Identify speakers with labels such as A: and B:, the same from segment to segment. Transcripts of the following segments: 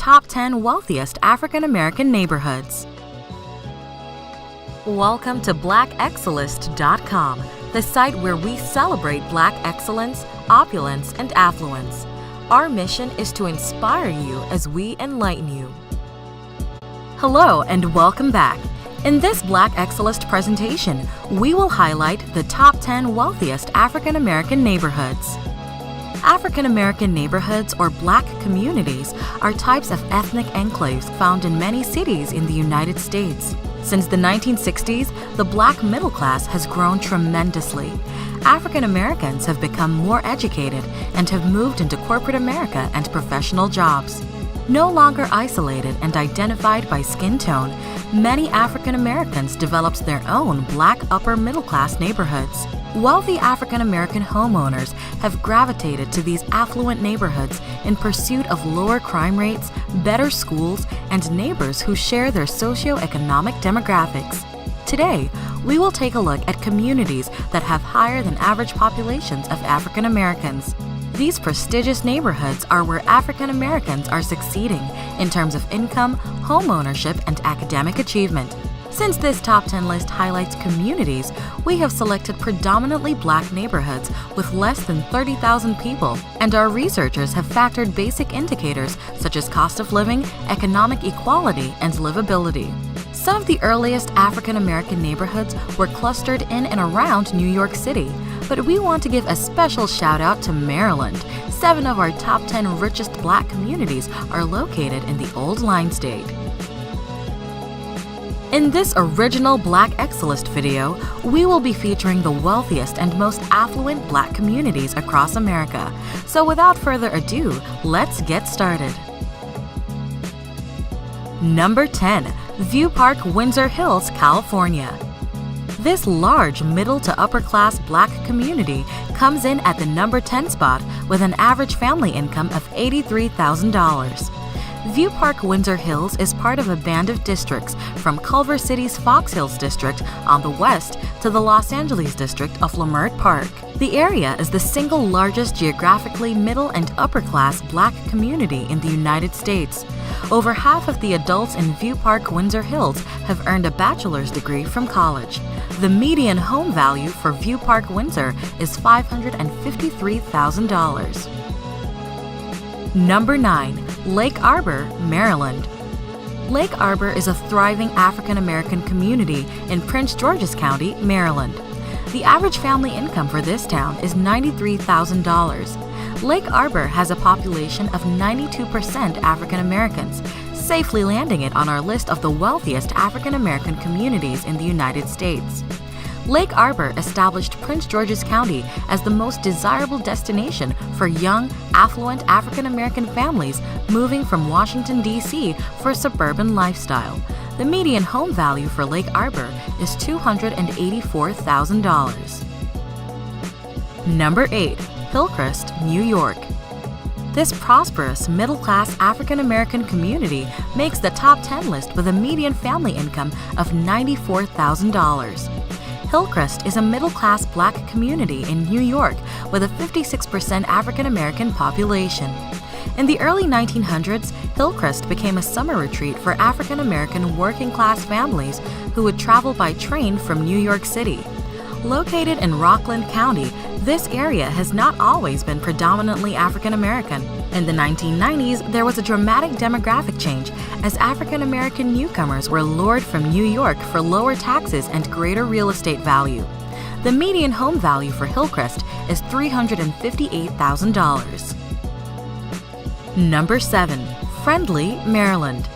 A: top 10 wealthiest African American neighborhoods. Welcome to BlackExcellist.com, the site where we celebrate Black excellence, opulence, and affluence. Our mission is to inspire you as we enlighten you. Hello and welcome back. In this Black Excellist presentation, we will highlight the top 10 wealthiest African American neighborhoods. African American neighborhoods or Black communities are types of ethnic enclaves found in many cities in the United States. Since the 1960s, the Black middle class has grown tremendously. African Americans have become more educated and have moved into corporate America and professional jobs. No longer isolated and identified by skin tone, many African Americans developed their own Black upper middle class neighborhoods. Wealthy African American homeowners have gravitated to these affluent neighborhoods in pursuit of lower crime rates, better schools, and neighbors who share their socioeconomic demographics. Today, we will take a look at communities that have higher than average populations of African Americans. These prestigious neighborhoods are where African Americans are succeeding in terms of income, home ownership, and academic achievement. Since this top 10 list highlights communities, we have selected predominantly Black neighborhoods with less than 30,000 people, and our researchers have factored basic indicators such as cost of living, economic equality, and livability. Some of the earliest African American neighborhoods were clustered in and around New York City, but we want to give a special shout out to Maryland. 7 of our top 10 richest Black communities are located in the Old Line State. In this original Black Excellist video, we will be featuring the wealthiest and most affluent Black communities across America. So without further ado, let's get started. Number 10. View Park, Windsor Hills, California. This large middle to upper class Black community comes in at the number 10 spot with an average family income of $83,000. View Park, Windsor Hills is part of a band of districts from Culver City's Fox Hills district on the west to the Los Angeles district of Leimert Park. The area is the single largest geographically middle and upper class Black community in the United States. Over half of the adults in View Park, Windsor Hills have earned a bachelor's degree from college. The median home value for View Park, Windsor is $553,000. Number 9. Lake Arbor, Maryland. Lake Arbor is a thriving African American community in Prince George's County, Maryland. The average family income for this town is $93,000. Lake Arbor has a population of 92% African Americans, safely landing it on our list of the wealthiest African American communities in the United States. Lake Arbor established Prince George's County as the most desirable destination for young, affluent African American families moving from Washington, D.C. for a suburban lifestyle. The median home value for Lake Arbor is $284,000. Number 8. Hillcrest, New York. This prosperous, middle-class African American community makes the top 10 list with a median family income of $94,000. Hillcrest is a middle-class Black community in New York with a 56% African American population. In the early 1900s, Hillcrest became a summer retreat for African American working-class families who would travel by train from New York City. Located in Rockland County, this area has not always been predominantly African American. In the 1990s, there was a dramatic demographic change as African American newcomers were lured from New York for lower taxes and greater real estate value. The median home value for Hillcrest is $358,000. Number 7. Friendly, Maryland.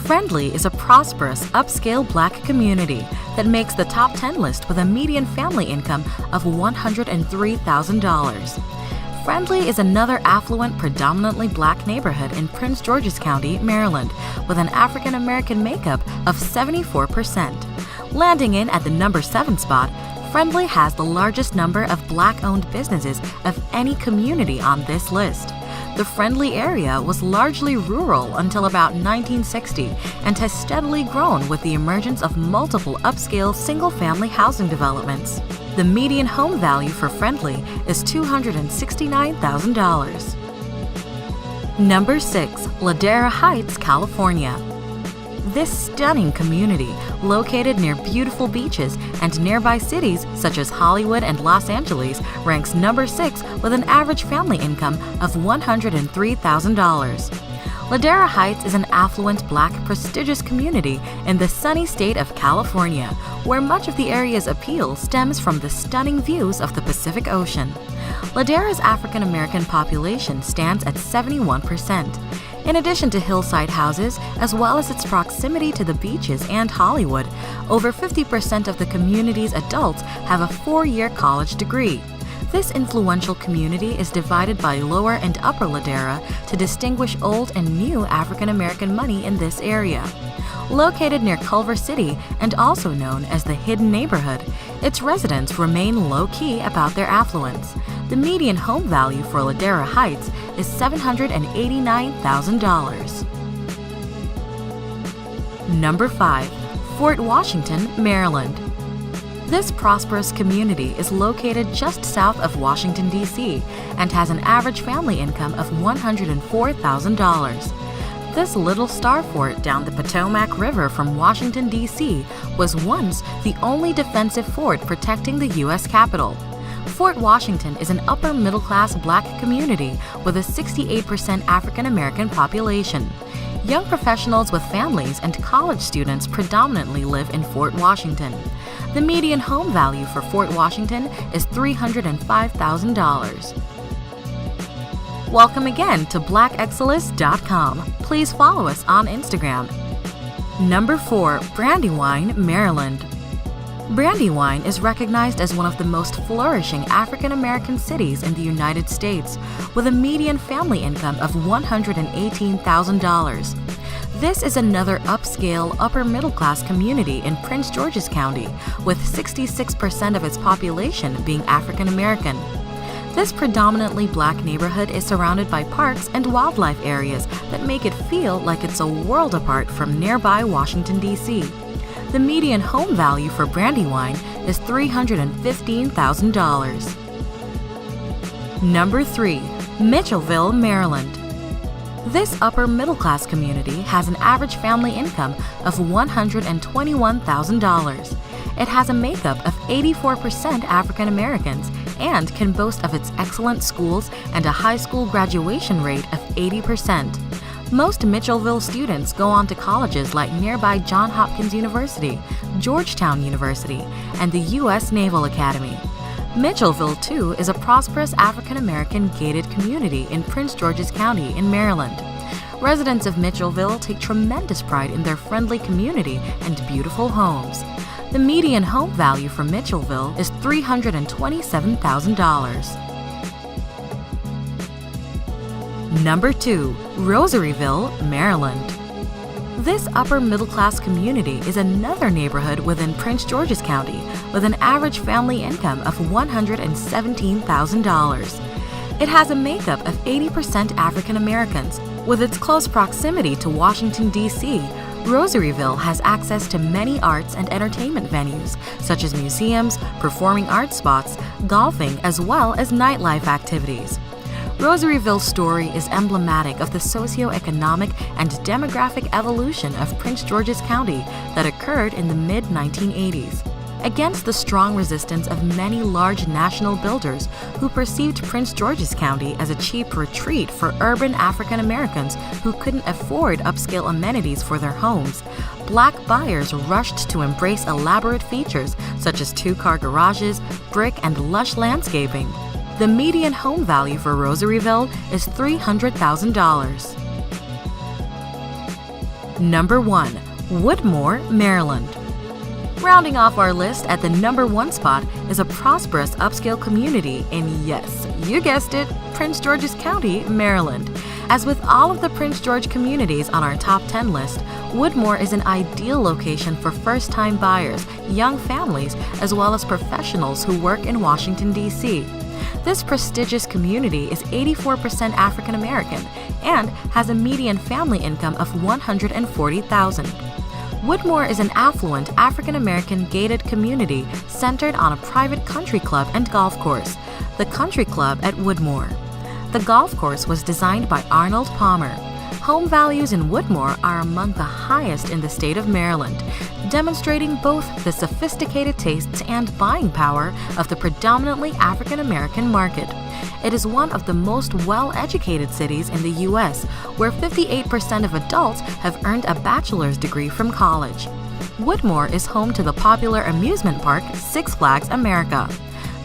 A: Friendly is a prosperous, upscale Black community that makes the top 10 list with a median family income of $103,000. Friendly is another affluent, predominantly Black neighborhood in Prince George's County, Maryland, with an African American makeup of 74%. Landing in at the number 7 spot, Friendly has the largest number of Black-owned businesses of any community on this list. The Friendly area was largely rural until about 1960 and has steadily grown with the emergence of multiple upscale single-family housing developments. The median home value for Friendly is $269,000. Number 6. Ladera Heights, California. This stunning community, located near beautiful beaches and nearby cities such as Hollywood and Los Angeles, ranks number 6 with an average family income of $103,000. Ladera Heights is an affluent, Black, prestigious community in the sunny state of California, where much of the area's appeal stems from the stunning views of the Pacific Ocean. Ladera's African American population stands at 71%. In addition to hillside houses, as well as its proximity to the beaches and Hollywood, over 50% of the community's adults have a 4-year college degree. This influential community is divided by Lower and Upper Ladera to distinguish old and new African American money in this area. Located near Culver City and also known as the Hidden Neighborhood, its residents remain low-key about their affluence. The median home value for Ladera Heights is $789,000. Number 5. Fort Washington, Maryland. This prosperous community is located just south of Washington, D.C., and has an average family income of $104,000. This little star fort down the Potomac River from Washington, D.C. was once the only defensive fort protecting the U.S. Capitol. Fort Washington is an upper-middle-class Black community with a 68% African-American population. Young professionals with families and college students predominantly live in Fort Washington. The median home value for Fort Washington is $305,000. Welcome again to BlackExcellist.com. Please follow us on Instagram. Number 4. Brandywine, Maryland. Brandywine is recognized as one of the most flourishing African American cities in the United States, with a median family income of $118,000. This is another upscale, upper-middle-class community in Prince George's County, with 66% of its population being African American. This predominantly Black neighborhood is surrounded by parks and wildlife areas that make it feel like it's a world apart from nearby Washington, D.C. The median home value for Brandywine is $315,000. Number 3. Mitchellville, Maryland. This upper-middle-class community has an average family income of $121,000. It has a makeup of 84% African Americans and can boast of its excellent schools and a high school graduation rate of 80%. Most Mitchellville students go on to colleges like nearby Johns Hopkins University, Georgetown University, and the U.S. Naval Academy. Mitchellville, too, is a prosperous African American gated community in Prince George's County in Maryland. Residents of Mitchellville take tremendous pride in their friendly community and beautiful homes. The median home value for Mitchellville is $327,000. Number 2. Rosaryville, Maryland. This upper-middle-class community is another neighborhood within Prince George's County with an average family income of $117,000. It has a makeup of 80% African Americans. With its close proximity to Washington, D.C., Rosaryville has access to many arts and entertainment venues, such as museums, performing arts spots, golfing, as well as nightlife activities. Rosaryville's story is emblematic of the socio-economic and demographic evolution of Prince George's County that occurred in the mid-1980s. Against the strong resistance of many large national builders who perceived Prince George's County as a cheap retreat for urban African Americans who couldn't afford upscale amenities for their homes, Black buyers rushed to embrace elaborate features such as 2-car garages, brick, and lush landscaping. The median home value for Rosaryville is $300,000. Number 1. Woodmore, Maryland. Rounding off our list at the number 1 spot is a prosperous upscale community in, yes, you guessed it, Prince George's County, Maryland. As with all of the Prince George communities on our top 10 list, Woodmore is an ideal location for first-time buyers, young families, as well as professionals who work in Washington, D.C. This prestigious community is 84% African American and has a median family income of $140,000. Woodmore is an affluent African American gated community centered on a private country club and golf course, the Country Club at Woodmore. The golf course was designed by Arnold Palmer. Home values in Woodmore are among the highest in the state of Maryland, demonstrating both the sophisticated tastes and buying power of the predominantly African American market. It is one of the most well-educated cities in the U.S., where 58% of adults have earned a bachelor's degree from college. Woodmore is home to the popular amusement park Six Flags America.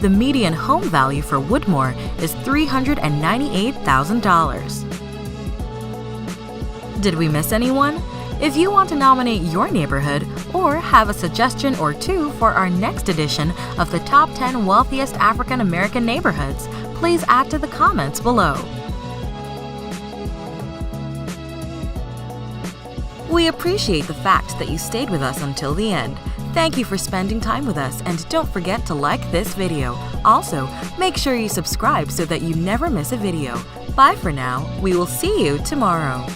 A: The median home value for Woodmore is $398,000. Did we miss anyone? If you want to nominate your neighborhood or have a suggestion or two for our next edition of the Top 10 Wealthiest African American Neighborhoods, please add to the comments below. We appreciate the fact that you stayed with us until the end. Thank you for spending time with us, and don't forget to like this video. Also, make sure you subscribe so that you never miss a video. Bye for now. We will see you tomorrow.